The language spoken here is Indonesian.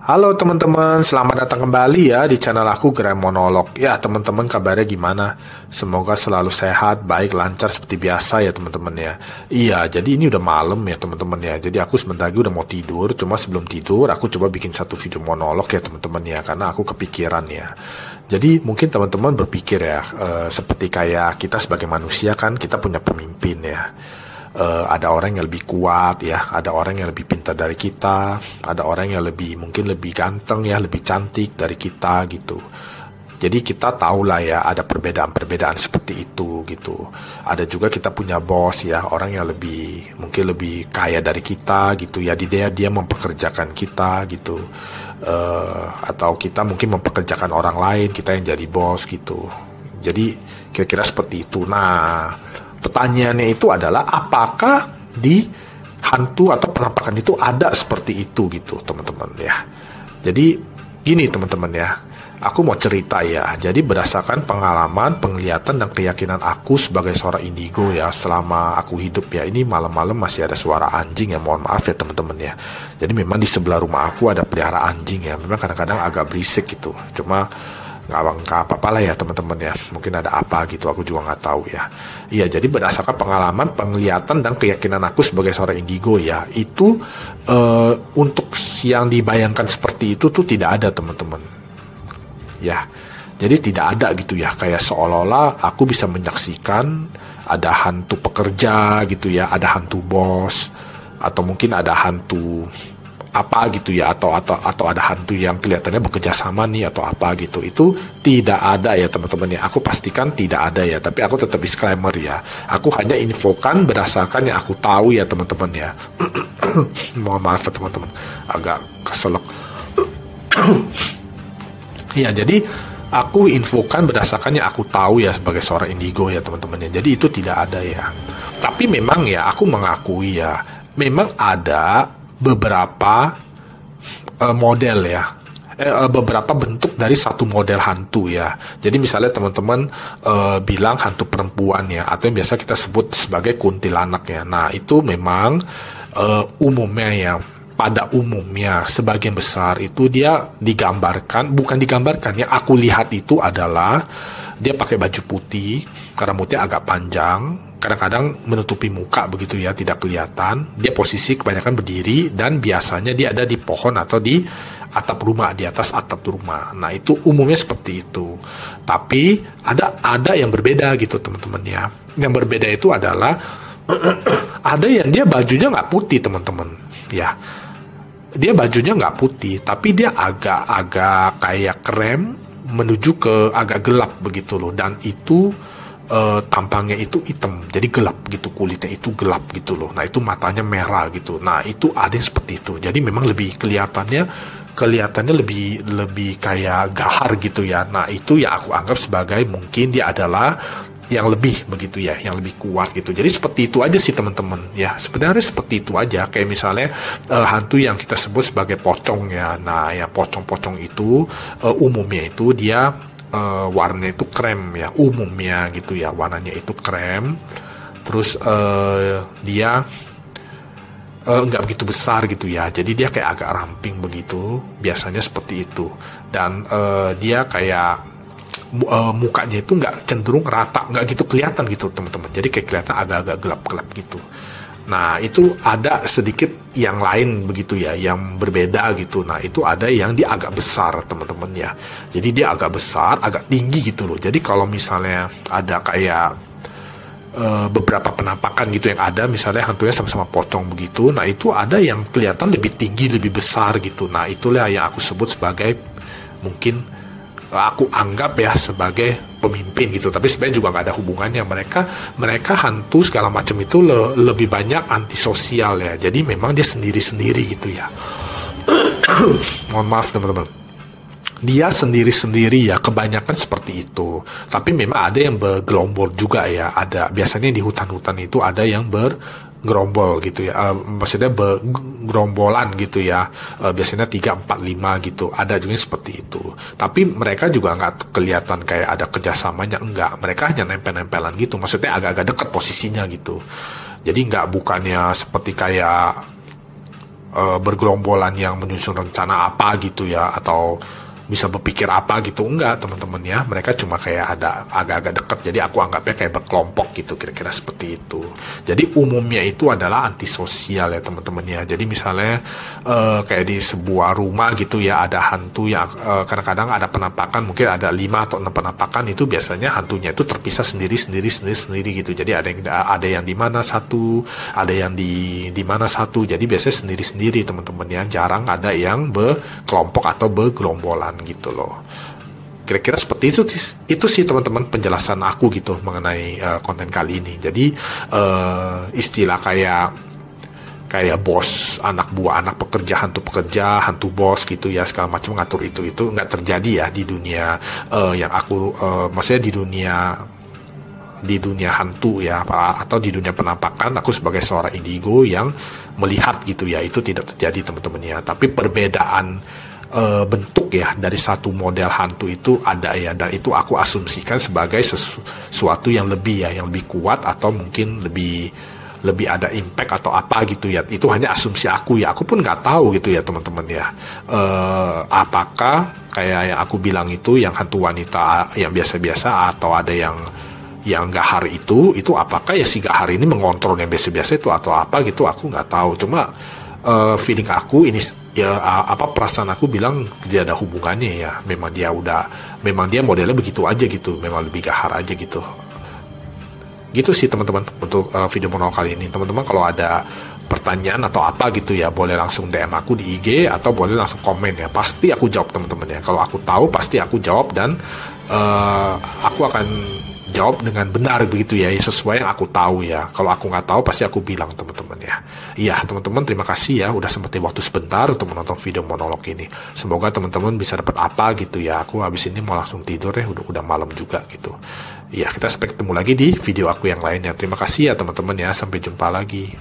Halo teman-teman, selamat datang kembali ya di channel aku Graham Monolog. Ya teman-teman, kabarnya gimana? Semoga selalu sehat, baik, lancar seperti biasa ya teman-teman ya. Iya, jadi ini udah malam ya teman-teman ya. Jadi aku sebentar lagi udah mau tidur. Cuma sebelum tidur aku coba bikin satu video monolog ya teman-teman ya, karena aku kepikiran ya. Jadi mungkin teman-teman berpikir ya, seperti kayak kita sebagai manusia kan kita punya pemimpin ya. Ada orang yang lebih kuat ya, ada orang yang lebih pintar dari kita, ada orang yang mungkin lebih ganteng ya, lebih cantik dari kita gitu. Jadi kita tahu lah ya, ada perbedaan-perbedaan seperti itu gitu. Ada juga kita punya bos ya, orang yang mungkin lebih kaya dari kita gitu ya. Dia mempekerjakan kita gitu. Atau kita mungkin mempekerjakan orang lain, kita yang jadi bos gitu. Jadi kira-kira seperti itu. Nah, pertanyaannya itu adalah apakah di hantu atau penampakan itu ada seperti itu gitu teman-teman ya. Jadi gini teman-teman ya, aku mau cerita ya. Jadi berdasarkan pengalaman, penglihatan dan keyakinan aku sebagai seorang indigo ya, selama aku hidup ya. Ini malam-malam masih ada suara anjing ya, mohon maaf ya teman-teman ya. Jadi memang di sebelah rumah aku ada pelihara anjing ya. Memang kadang-kadang agak berisik gitu. Cuma nggak apa-apa lah ya teman-teman ya, mungkin ada apa gitu, aku juga nggak tahu ya. Iya, jadi berdasarkan pengalaman, penglihatan dan keyakinan aku sebagai seorang indigo ya, itu untuk yang dibayangkan seperti itu tuh tidak ada teman-teman ya. Jadi tidak ada gitu ya, kayak seolah-olah aku bisa menyaksikan ada hantu pekerja gitu ya, ada hantu bos, atau mungkin ada hantu apa gitu ya, atau ada hantu yang kelihatannya bekerja sama nih atau apa gitu. Itu tidak ada ya teman-teman ya, aku pastikan tidak ada ya. Tapi aku tetap disclaimer ya, aku hanya infokan berdasarkan yang aku tahu ya teman-teman ya. Mohon maaf ya teman-teman, agak keselak. Ya, jadi aku infokan berdasarkan yang aku tahu ya sebagai seorang indigo ya teman-teman ya. Jadi itu tidak ada ya. Tapi memang ya, aku mengakui ya, memang ada beberapa model ya, beberapa bentuk dari satu model hantu ya. Jadi misalnya teman-teman bilang hantu perempuan ya, atau yang biasa kita sebut sebagai kuntilanak ya. Nah itu memang umumnya ya, pada umumnya sebagian besar itu dia bukan digambarkan ya, aku lihat itu adalah dia pakai baju putih, rambutnya agak panjang, kadang-kadang menutupi muka begitu ya, tidak kelihatan. Dia posisi kebanyakan berdiri dan biasanya dia ada di pohon atau di atap rumah, di atas atap rumah. Nah itu umumnya seperti itu. Tapi ada yang berbeda gitu teman-teman ya. Yang berbeda itu adalah ada yang dia bajunya nggak putih teman-teman ya. Dia bajunya nggak putih, tapi dia agak kayak krem menuju ke agak gelap begitu loh. Dan itu tampangnya itu hitam, jadi gelap gitu, kulitnya itu gelap gitu loh. Nah itu matanya merah gitu. Nah itu ada yang seperti itu. Jadi memang lebih kelihatannya lebih kayak gahar gitu ya. Nah itu ya aku anggap sebagai mungkin dia adalah yang lebih begitu ya, yang lebih kuat gitu. Jadi seperti itu aja sih teman-teman ya. Sebenarnya seperti itu aja. Kayak misalnya hantu yang kita sebut sebagai pocong ya. Nah ya pocong-pocong itu umumnya itu dia warnanya itu krem ya, umumnya gitu ya, warnanya itu krem. Terus dia nggak begitu besar gitu ya, jadi dia kayak agak ramping begitu, biasanya seperti itu. Dan dia kayak mukanya itu nggak cenderung rata, nggak gitu kelihatan gitu teman-teman, jadi kayak kelihatan agak-agak gelap-gelap gitu. Nah itu ada sedikit yang lain begitu ya, yang berbeda gitu. Nah itu ada yang dia agak besar teman-teman ya. Jadi dia agak besar, agak tinggi gitu loh. Jadi kalau misalnya ada kayak beberapa penampakan gitu yang ada, misalnya hantunya sama-sama pocong begitu. Nah itu ada yang kelihatan lebih tinggi, lebih besar gitu. Nah itulah yang aku sebut sebagai mungkin aku anggap ya sebagai pemimpin gitu. Tapi sebenarnya juga nggak ada hubungannya. Mereka hantu segala macam itu lebih banyak antisosial ya. Jadi memang dia sendiri-sendiri gitu ya. Mohon maaf teman-teman, dia sendiri-sendiri ya, kebanyakan seperti itu. Tapi memang ada yang bergelombol juga ya. Ada biasanya di hutan-hutan itu ada yang gerombol gitu ya, maksudnya gerombolan gitu ya, biasanya 3, 4, 5 gitu, ada juga seperti itu. Tapi mereka juga nggak kelihatan kayak ada kerjasamanya, enggak, mereka hanya nempel-nempelan gitu, maksudnya agak-agak dekat posisinya gitu. Jadi bukannya seperti kayak bergelombolan yang menyusun rencana apa gitu ya, atau bisa berpikir apa gitu, enggak teman-teman ya, mereka cuma kayak ada agak-agak dekat, jadi aku anggapnya kayak berkelompok gitu, kira-kira seperti itu. Jadi umumnya itu adalah antisosial ya teman-teman ya. Jadi misalnya kayak di sebuah rumah gitu ya, ada hantu yang kadang-kadang ada penampakan, mungkin ada 5 atau 6 penampakan, itu biasanya hantunya itu terpisah sendiri gitu. Jadi ada yang di mana satu, ada yang di mana satu, jadi biasanya sendiri-sendiri teman-teman ya, jarang ada yang berkelompok atau bergelombolan gitu loh. Kira-kira seperti itu sih teman-teman penjelasan aku gitu mengenai konten kali ini. Jadi istilah kayak bos, anak buah, anak pekerja, hantu bos gitu ya, segala macam ngatur itu nggak terjadi ya di dunia yang aku maksudnya di dunia hantu ya, atau di dunia penampakan. Aku sebagai seorang indigo yang melihat gitu ya, itu tidak terjadi teman-teman ya. Tapi perbedaan bentuk ya dari satu model hantu itu ada ya, dan itu aku asumsikan sebagai sesuatu yang lebih ya, yang lebih kuat, atau mungkin lebih ada impact atau apa gitu ya. Itu hanya asumsi aku ya, aku pun nggak tahu gitu ya teman-teman ya, apakah kayak yang aku bilang itu yang hantu wanita yang biasa-biasa, atau ada yang gahar itu apakah ya si gahar ini mengontrol yang biasa-biasa itu atau apa gitu, aku nggak tahu. Cuma feeling aku ini ya, perasaan aku bilang tidak ada hubungannya ya, memang dia modelnya begitu aja gitu, memang lebih gahar aja gitu sih teman-teman. Untuk video monolog kali ini teman-teman, kalau ada pertanyaan atau apa gitu ya, boleh langsung DM aku di IG, atau boleh langsung komen ya, pasti aku jawab teman-teman ya. Kalau aku tahu pasti aku jawab, dan aku akan jawab dengan benar begitu ya, sesuai yang aku tahu ya. Kalau aku nggak tahu pasti aku bilang teman-teman ya. Iya teman-teman, terima kasih ya udah sempetin waktu sebentar untuk menonton video monolog ini. Semoga teman-teman bisa dapat apa gitu ya. Aku habis ini mau langsung tidur ya, udah malam juga gitu. Iya, kita sampai ketemu lagi di video aku yang lainnya. Terima kasih ya teman-teman ya, sampai jumpa lagi.